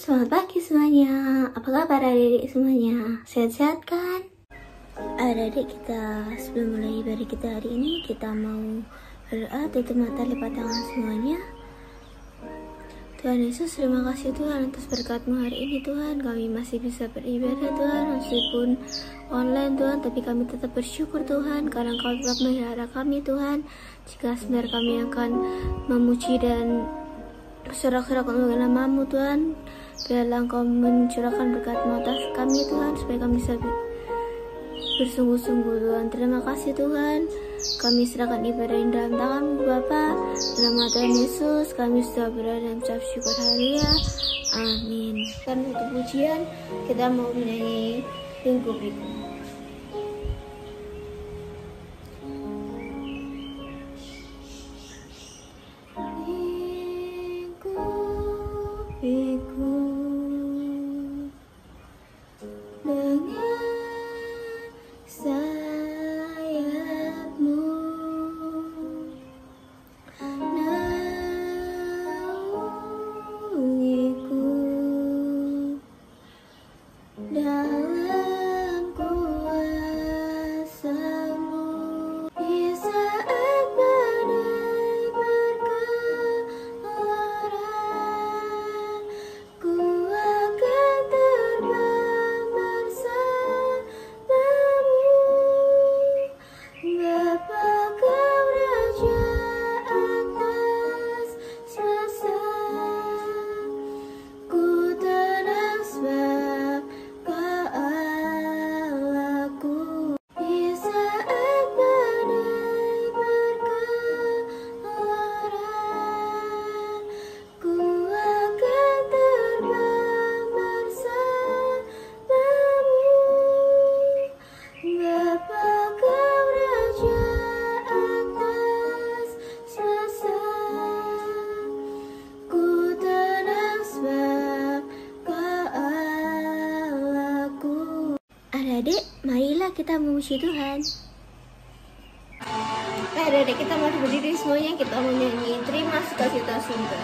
selamat pagi semuanya. Apa kabar adik-adik semuanya? Sehat-sehat kan? Adik-adik, kita sebelum mulai ibadah kita hari ini, kita mau berdoa, tutup mata, lipat tangan semuanya. Tuhan Yesus, terima kasih Tuhan atas berkat-Mu hari ini Tuhan. Kami masih bisa beribadah Tuhan, meskipun online Tuhan, tapi kami tetap bersyukur Tuhan, karena Kau tetap melihara kami Tuhan. Jika sebenarnya kami akan memuji dan bersorak-sorak untuk nama-Mu Tuhan, biarlah Engkau mencurahkan berkat-Mu atas kami Tuhan, supaya kami bisa bersungguh-sungguh Tuhan. Terima kasih Tuhan, kami serahkan ibadah ini dalam tangan-Mu Bapa. Dalam nama Tuhan Yesus kami sudah berada dalam ucap syukur, haleluya, amin. Karena untuk pujian kita mau menyanyi Lingkup-Liku. Lingkup-Liku Adik-adik, marilah kita memuji Tuhan. Adik-adik, kita mau berdiri semuanya, kita mau nyanyi Terima Sukacita Surga.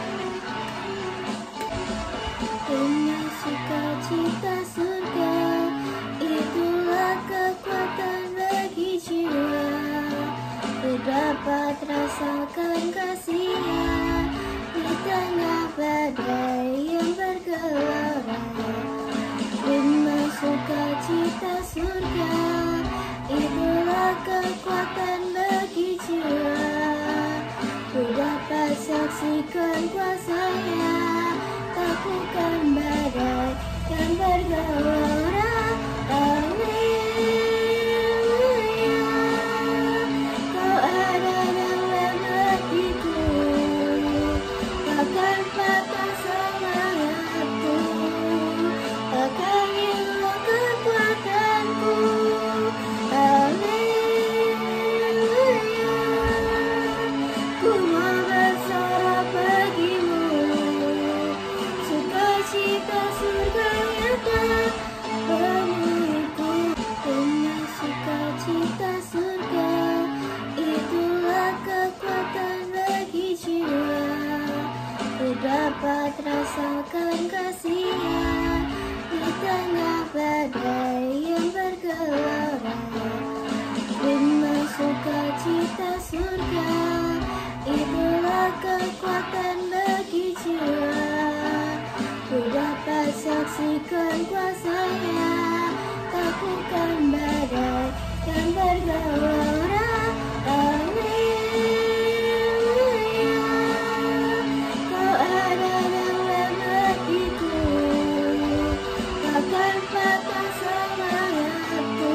Terima sukacita surga, itulah kekuatan bagi jiwa. Ku dapat rasakan kasih-Nya di tengah badai yang bergelora. Terima sukacita surga, itulah kekuatan bagi jiwa. Ku dapat saksikan kuasa-Nya, takutkan badai yang bergelora. Haleluya, Kau ada dalam hatiku, takkan patah semangatku, takkan hilang kekuatanku. Haleluya, ku mau bersorak bagimu, sukacita surga nyata bagiku. Dengan sukacita surga, itulah kekuatan bagi jiwa. Ku dapat rasakan kasih-Nya di tengah badai yang bergelora. Terima sukacita surga, itulah kekuatan bagi jiwa. Ku dapat saksikan kuasa-Nya, takutkan badai yang bergelora. Haleluya, Kau ada dalam hatiku, takkan patah semangatku,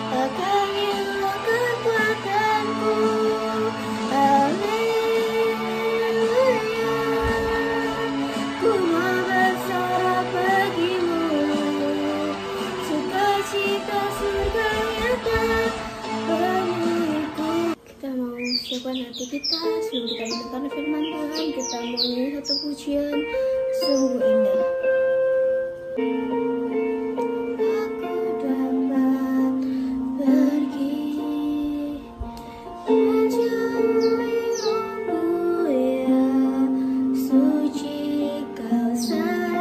takkan hilang kekuatanku. Haleluya, ku mau bersorak bagimu, sukacita surga nyata bagiku. Kita mau siapkan hati kita sebelum kita mendengar firman Tuhan. Kita mau nyanyi satu pujian sungguh indah. Aku dapat pergi menjauhi Rohmu yang suci, Kau sayang.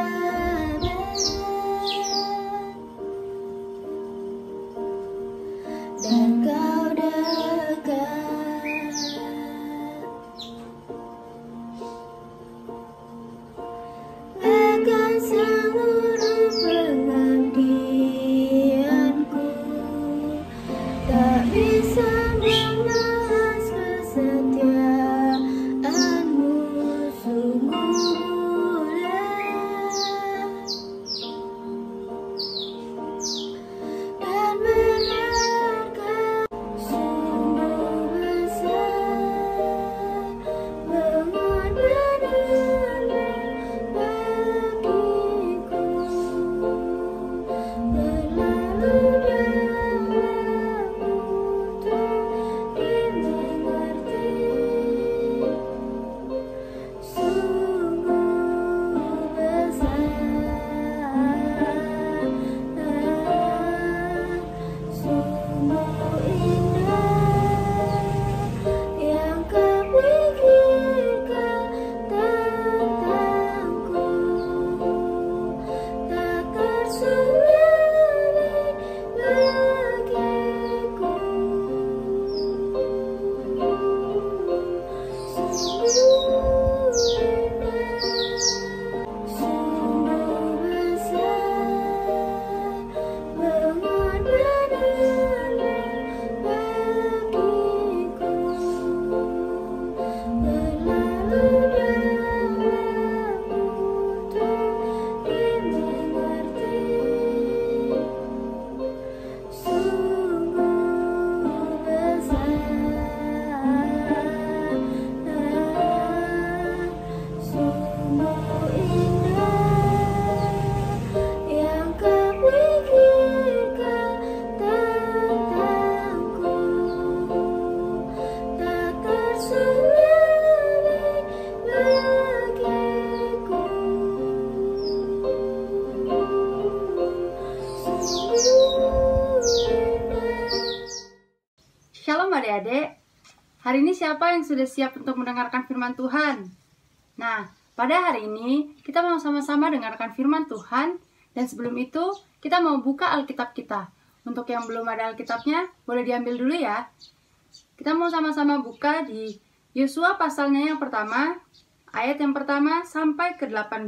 Shalom adik-adik, hari ini siapa yang sudah siap untuk mendengarkan firman Tuhan? Nah, pada hari ini kita mau sama-sama dengarkan firman Tuhan, dan sebelum itu kita mau buka Alkitab kita. Untuk yang belum ada Alkitabnya, boleh diambil dulu ya. Kita mau sama-sama buka di Yosua pasalnya yang pertama, ayat yang pertama sampai ke 18.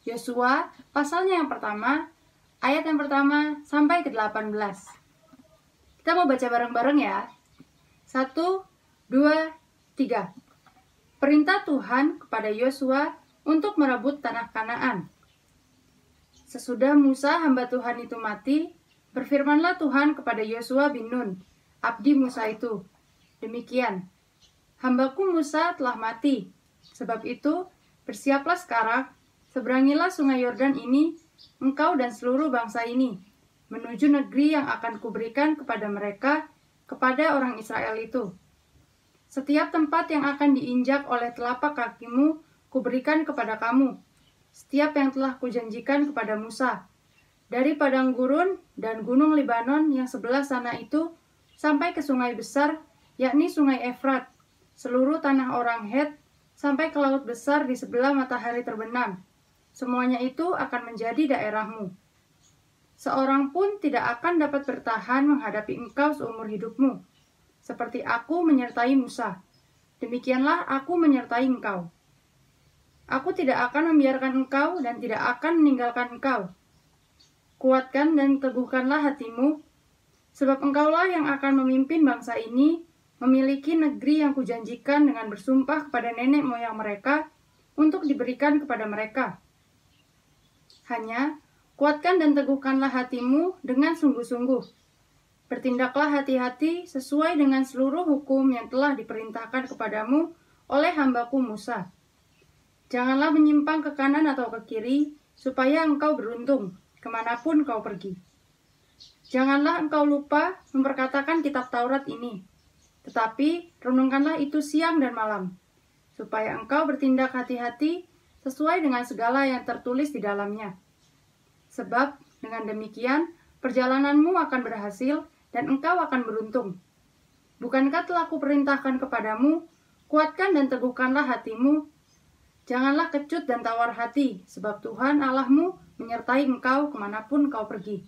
Yosua pasalnya yang pertama, ayat yang pertama sampai ke 18. Kita mau baca bareng-bareng ya. 1, 2, 3. Perintah Tuhan kepada Yosua untuk merebut tanah Kanaan. Sesudah Musa hamba Tuhan itu mati, berfirmanlah Tuhan kepada Yosua bin Nun, abdi Musa itu. Demikian, hambaku Musa telah mati. Sebab itu, bersiaplah sekarang, seberangilah sungai Yordan ini, engkau dan seluruh bangsa ini, menuju negeri yang akan kuberikan kepada mereka, kepada orang Israel itu. Setiap tempat yang akan diinjak oleh telapak kakimu, kuberikan kepada kamu. Setiap yang telah kujanjikan kepada Musa. Dari padang gurun dan gunung Libanon yang sebelah sana itu, sampai ke sungai besar, yakni sungai Efrat, seluruh tanah orang Het, sampai ke laut besar di sebelah matahari terbenam. Semuanya itu akan menjadi daerahmu. Seorang pun tidak akan dapat bertahan menghadapi engkau seumur hidupmu. Seperti aku menyertai Musa, demikianlah aku menyertai engkau. Aku tidak akan membiarkan engkau dan tidak akan meninggalkan engkau. Kuatkan dan teguhkanlah hatimu, sebab engkaulah yang akan memimpin bangsa ini, memiliki negeri yang kujanjikan dengan bersumpah kepada nenek moyang mereka, untuk diberikan kepada mereka. Hanya kuatkan dan teguhkanlah hatimu dengan sungguh-sungguh. Bertindaklah hati-hati sesuai dengan seluruh hukum yang telah diperintahkan kepadamu oleh hambaku Musa. Janganlah menyimpang ke kanan atau ke kiri, supaya engkau beruntung kemanapun kau pergi. Janganlah engkau lupa memperkatakan kitab Taurat ini, tetapi renungkanlah itu siang dan malam, supaya engkau bertindak hati-hati sesuai dengan segala yang tertulis di dalamnya. Sebab dengan demikian perjalananmu akan berhasil dan engkau akan beruntung. Bukankah telah kuperintahkan kepadamu, kuatkan dan teguhkanlah hatimu. Janganlah kecut dan tawar hati, sebab Tuhan Allahmu menyertai engkau kemanapun kau pergi.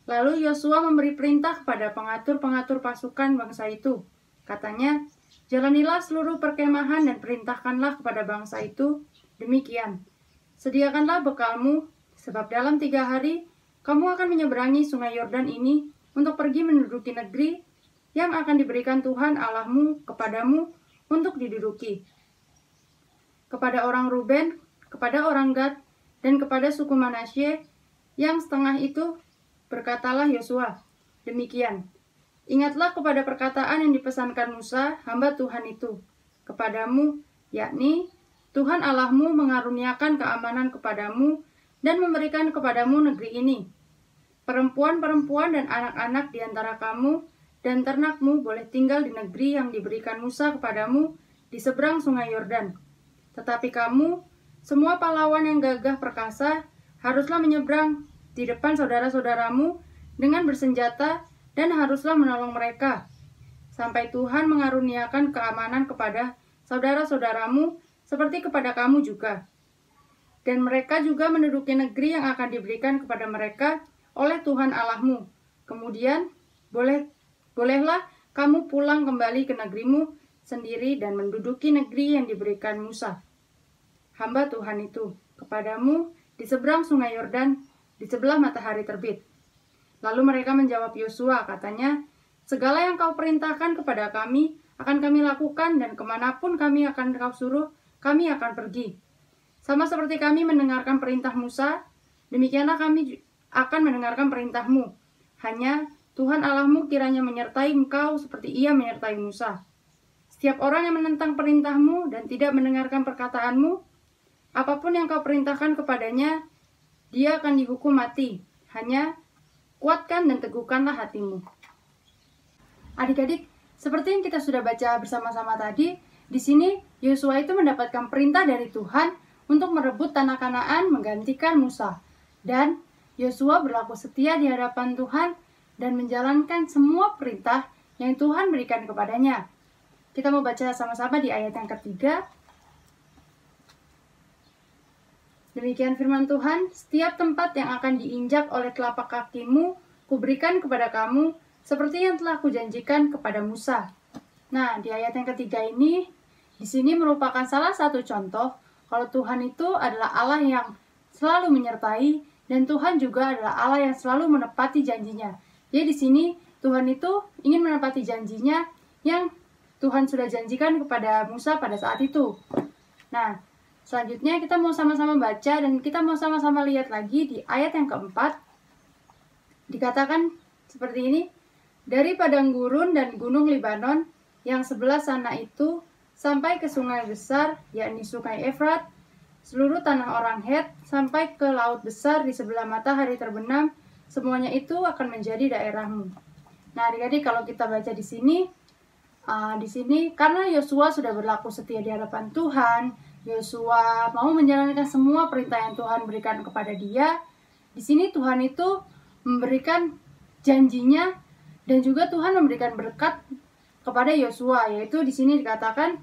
Lalu Yosua memberi perintah kepada pengatur-pengatur pasukan bangsa itu. Katanya, jalanilah seluruh perkemahan dan perintahkanlah kepada bangsa itu, demikian. Sediakanlah bekalmu, sebab dalam 3 hari kamu akan menyeberangi sungai Yordan ini untuk pergi menduduki negeri yang akan diberikan Tuhan Allahmu kepadamu untuk diduduki. Kepada orang Ruben, kepada orang Gad, dan kepada suku Manasye yang setengah itu berkatalah Yosua, demikian. Ingatlah kepada perkataan yang dipesankan Musa, hamba Tuhan itu, kepadamu, yakni Tuhan Allahmu mengaruniakan keamanan kepadamu dan memberikan kepadamu negeri ini. Perempuan-perempuan dan anak-anak di antara kamu dan ternakmu boleh tinggal di negeri yang diberikan Musa kepadamu di seberang sungai Yordan. Tetapi kamu, semua pahlawan yang gagah perkasa, haruslah menyeberang di depan saudara-saudaramu dengan bersenjata dan haruslah menolong mereka, sampai Tuhan mengaruniakan keamanan kepada saudara-saudaramu seperti kepada kamu juga. Dan mereka juga menduduki negeri yang akan diberikan kepada mereka oleh Tuhan Allahmu. Kemudian, bolehlah kamu pulang kembali ke negerimu sendiri dan menduduki negeri yang diberikan Musa, hamba Tuhan itu, kepadamu di seberang sungai Yordan, di sebelah matahari terbit. Lalu mereka menjawab Yosua, katanya, segala yang kau perintahkan kepada kami akan kami lakukan, dan kemanapun kami akan kau suruh, kami akan pergi. Sama seperti kami mendengarkan perintah Musa, demikianlah kami akan mendengarkan perintahmu. Hanya Tuhan Allahmu kiranya menyertai engkau seperti ia menyertai Musa. Setiap orang yang menentang perintahmu dan tidak mendengarkan perkataanmu, apapun yang kau perintahkan kepadanya, dia akan dihukum mati. Hanya kuatkan dan teguhkanlah hatimu. Adik-adik, seperti yang kita sudah baca bersama-sama tadi, di sini Yosua itu mendapatkan perintah dari Tuhan untuk merebut tanah Kanaan menggantikan Musa. Dan Yosua berlaku setia di hadapan Tuhan dan menjalankan semua perintah yang Tuhan berikan kepadanya. Kita mau baca sama-sama di ayat yang ketiga. Demikian firman Tuhan, setiap tempat yang akan diinjak oleh telapak kakimu, kuberikan kepada kamu, seperti yang telah kujanjikan kepada Musa. Nah, di ayat yang ketiga ini, di sini merupakan salah satu contoh kalau Tuhan itu adalah Allah yang selalu menyertai, dan Tuhan juga adalah Allah yang selalu menepati janjinya. Jadi di sini Tuhan itu ingin menepati janjinya yang Tuhan sudah janjikan kepada Musa pada saat itu. Nah, selanjutnya kita mau sama-sama baca dan kita mau sama-sama lihat lagi di ayat yang keempat. Dikatakan seperti ini, dari padang gurun dan gunung Libanon yang sebelah sana itu sampai ke sungai besar, yakni sungai Efrat, seluruh tanah orang Het, sampai ke laut besar di sebelah matahari terbenam, semuanya itu akan menjadi daerahmu. Nah, adik-adik, kalau kita baca di sini karena Yosua sudah berlaku setia di hadapan Tuhan, Yosua mau menjalankan semua perintah yang Tuhan berikan kepada dia. Di sini Tuhan itu memberikan janjinya dan juga Tuhan memberikan berkat kepada Yosua, yaitu di sini dikatakan,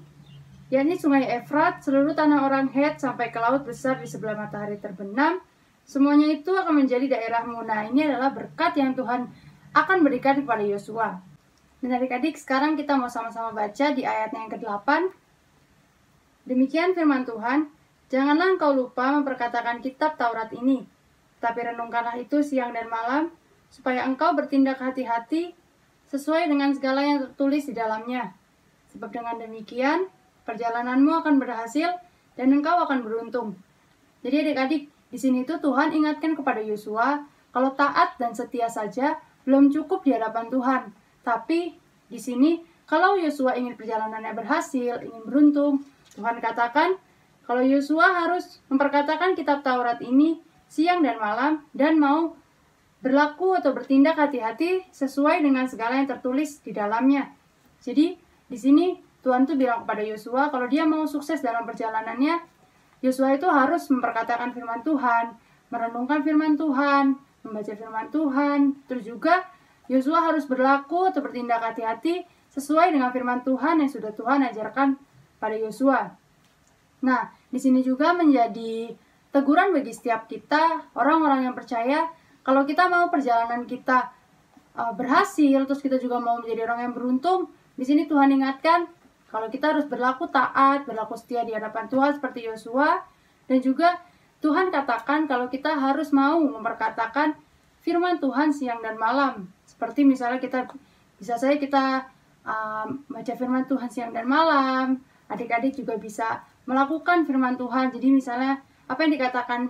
yakni sungai Efrat, seluruh tanah orang Het sampai ke laut besar di sebelah matahari terbenam, semuanya itu akan menjadi daerahmu. Nah, ini adalah berkat yang Tuhan akan berikan kepada Yosua. Dan adik-adik, sekarang kita mau sama-sama baca di ayat yang ke-8. Demikian firman Tuhan, janganlah engkau lupa memperkatakan kitab Taurat ini, tapi renungkanlah itu siang dan malam, supaya engkau bertindak hati-hati sesuai dengan segala yang tertulis di dalamnya. Sebab dengan demikian, perjalananmu akan berhasil dan engkau akan beruntung. Jadi adik-adik, di sini tuh Tuhan ingatkan kepada Yosua, kalau taat dan setia saja belum cukup di hadapan Tuhan. Tapi di sini, kalau Yosua ingin perjalanannya berhasil, ingin beruntung, Tuhan katakan, kalau Yosua harus memperkatakan kitab Taurat ini siang dan malam, dan mau berlaku atau bertindak hati-hati sesuai dengan segala yang tertulis di dalamnya. Jadi, di sini Tuhan tuh bilang kepada Yosua, kalau dia mau sukses dalam perjalanannya, Yosua itu harus memperkatakan firman Tuhan, merenungkan firman Tuhan, membaca firman Tuhan, terus juga Yosua harus berlaku atau bertindak hati-hati sesuai dengan firman Tuhan yang sudah Tuhan ajarkan pada Yosua. Nah, di sini juga menjadi teguran bagi setiap kita, orang-orang yang percaya, kalau kita mau perjalanan kita berhasil, terus kita juga mau menjadi orang yang beruntung, di sini Tuhan ingatkan, kalau kita harus berlaku taat, berlaku setia di hadapan Tuhan seperti Yosua, dan juga Tuhan katakan kalau kita harus mau memperkatakan firman Tuhan siang dan malam. Seperti misalnya bisa saja kita baca firman Tuhan siang dan malam, adik-adik juga bisa melakukan firman Tuhan. Jadi misalnya apa yang dikatakan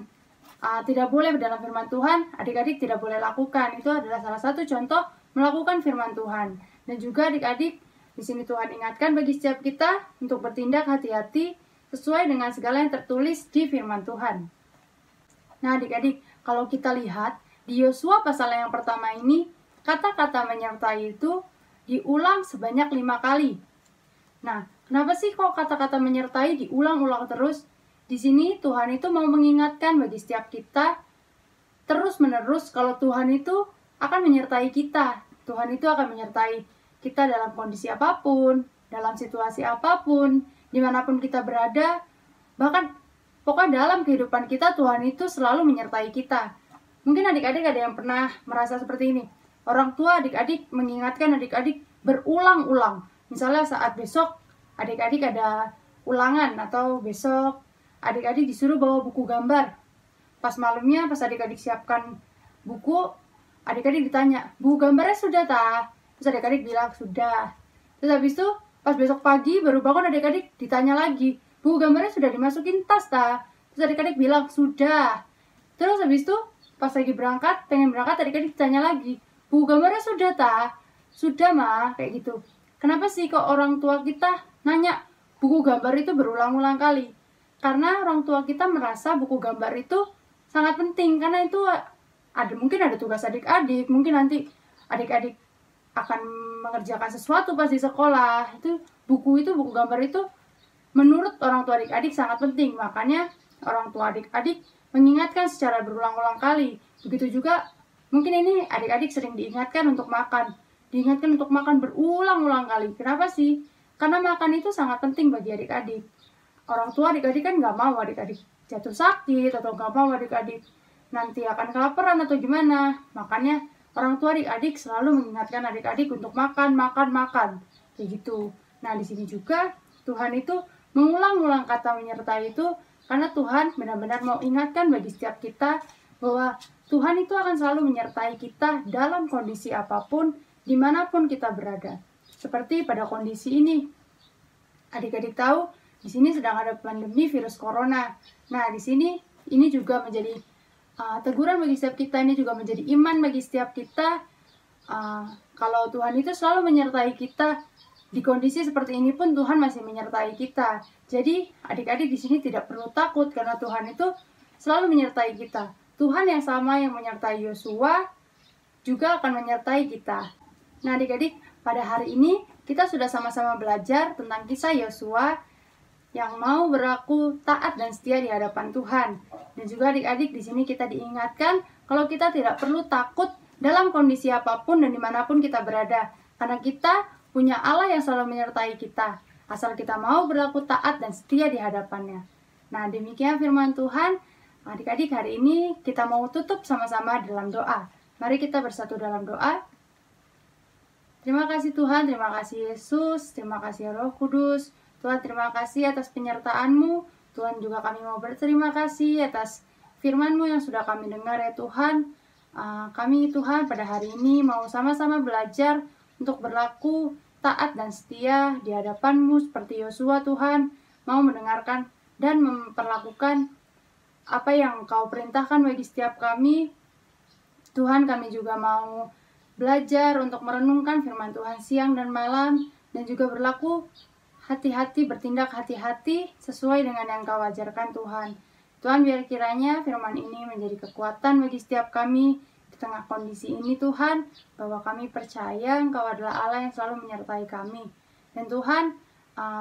tidak boleh dalam firman Tuhan, adik-adik tidak boleh lakukan. Itu adalah salah satu contoh melakukan firman Tuhan. Dan juga adik-adik, di sini Tuhan ingatkan bagi setiap kita untuk bertindak hati-hati sesuai dengan segala yang tertulis di firman Tuhan. Nah adik-adik, kalau kita lihat di Yosua pasal yang pertama ini, kata-kata menyertai itu diulang sebanyak 5 kali. Nah, kenapa sih kok kata-kata menyertai diulang-ulang terus? Di sini Tuhan itu mau mengingatkan bagi setiap kita terus-menerus kalau Tuhan itu akan menyertai kita. Tuhan itu akan menyertai kita dalam kondisi apapun, dalam situasi apapun, dimanapun kita berada, bahkan pokoknya dalam kehidupan kita Tuhan itu selalu menyertai kita. Mungkin adik-adik ada yang pernah merasa seperti ini. Orang tua adik-adik mengingatkan adik-adik berulang-ulang. Misalnya saat besok adik-adik ada ulangan atau besok adik-adik disuruh bawa buku gambar. Pas malamnya, pas adik-adik siapkan buku, adik-adik ditanya, "Bu, gambarnya sudah tak?" Terus adik-adik bilang, "Sudah." Terus habis itu, pas besok pagi baru bangun adik-adik ditanya lagi, "Bu, gambarnya sudah dimasukin tas tak?" Terus adik-adik bilang, "Sudah." Terus habis itu, pas lagi berangkat, pengen berangkat, adik-adik ditanya lagi, "Bu, gambarnya sudah tak?" "Sudah, Ma." Kayak gitu. Kenapa sih kok orang tua kita nanya buku gambar itu berulang-ulang kali? Karena orang tua kita merasa buku gambar itu sangat penting, karena itu mungkin ada tugas adik-adik, mungkin nanti adik-adik akan mengerjakan sesuatu pas di sekolah. Buku gambar itu menurut orang tua adik-adik sangat penting, makanya orang tua adik-adik mengingatkan secara berulang-ulang kali. Begitu juga mungkin ini adik-adik sering diingatkan untuk makan berulang-ulang kali. Kenapa sih? Karena makan itu sangat penting bagi adik-adik. Orang tua adik-adik kan nggak mau adik-adik jatuh sakit, atau nggak mau adik-adik nanti akan kelaparan atau gimana. Makanya orang tua adik-adik selalu mengingatkan adik-adik untuk makan. Kayak gitu. Nah, di sini juga Tuhan itu mengulang-ulang kata menyertai itu karena Tuhan benar-benar mau ingatkan bagi setiap kita bahwa Tuhan itu akan selalu menyertai kita dalam kondisi apapun, dimanapun kita berada. Seperti pada kondisi ini. Adik-adik tahu, di sini sedang ada pandemi virus corona. Nah, di sini ini juga menjadi teguran bagi setiap kita, ini juga menjadi iman bagi setiap kita. Kalau Tuhan itu selalu menyertai kita di kondisi seperti ini pun Tuhan masih menyertai kita. Jadi adik-adik di sini tidak perlu takut karena Tuhan itu selalu menyertai kita. Tuhan yang sama yang menyertai Yosua juga akan menyertai kita. Nah, adik-adik, pada hari ini kita sudah sama-sama belajar tentang kisah Yosua yang mau berlaku taat dan setia di hadapan Tuhan. Dan juga adik-adik di sini kita diingatkan kalau kita tidak perlu takut dalam kondisi apapun dan dimanapun kita berada. Karena kita punya Allah yang selalu menyertai kita, asal kita mau berlaku taat dan setia di hadapannya. Nah, demikian firman Tuhan. Adik-adik, hari ini kita mau tutup sama-sama dalam doa. Mari kita bersatu dalam doa. Terima kasih Tuhan, terima kasih Yesus, terima kasih Roh Kudus. Tuhan, terima kasih atas penyertaan-Mu. Tuhan, juga kami mau berterima kasih atas firman-Mu yang sudah kami dengar ya Tuhan. Kami Tuhan pada hari ini mau sama-sama belajar untuk berlaku taat dan setia di hadapan-Mu seperti Yosua Tuhan. Mau mendengarkan dan memperlakukan apa yang Engkau perintahkan bagi setiap kami. Tuhan, kami juga mau belajar untuk merenungkan firman Tuhan siang dan malam, dan juga berlaku hati-hati, bertindak hati-hati sesuai dengan yang Engkau ajarkan Tuhan. Tuhan, biar kiranya firman ini menjadi kekuatan bagi setiap kami di tengah kondisi ini Tuhan, bahwa kami percaya Engkau adalah Allah yang selalu menyertai kami. Dan Tuhan,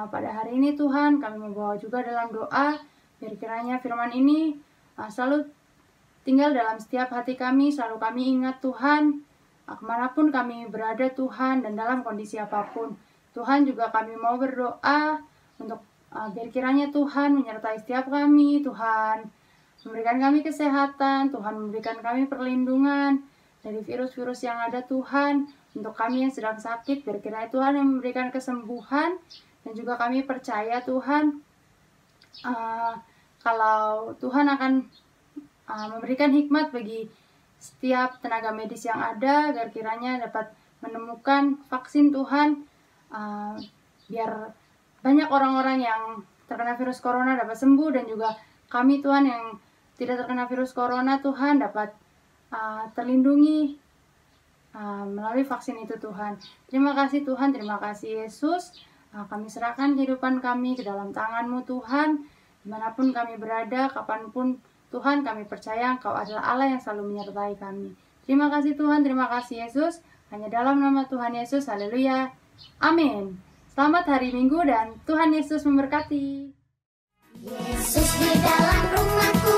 pada hari ini Tuhan, kami membawa juga dalam doa, biar kiranya firman ini selalu tinggal dalam setiap hati kami, selalu kami ingat Tuhan, kemanapun kami berada Tuhan, dan dalam kondisi apapun. Tuhan, juga kami mau berdoa untuk biar kiranya Tuhan menyertai setiap kami, Tuhan memberikan kami kesehatan, Tuhan memberikan kami perlindungan dari virus-virus yang ada Tuhan. Untuk kami yang sedang sakit, biar kiranya Tuhan yang memberikan kesembuhan. Dan juga kami percaya Tuhan, kalau Tuhan akan memberikan hikmat bagi setiap tenaga medis yang ada, agar kiranya dapat menemukan vaksin Tuhan, biar banyak orang-orang yang terkena virus corona dapat sembuh, dan juga kami Tuhan yang tidak terkena virus corona Tuhan dapat terlindungi melalui vaksin itu Tuhan. Terima kasih Tuhan, terima kasih Yesus. Kami serahkan kehidupan kami ke dalam tangan-Mu Tuhan, dimanapun kami berada, kapanpun Tuhan, kami percaya Engkau adalah Allah yang selalu menyertai kami. Terima kasih Tuhan, terima kasih Yesus. Hanya dalam nama Tuhan Yesus, haleluya, amin. Selamat hari Minggu dan Tuhan Yesus memberkati. Yesus di dalam rumahku.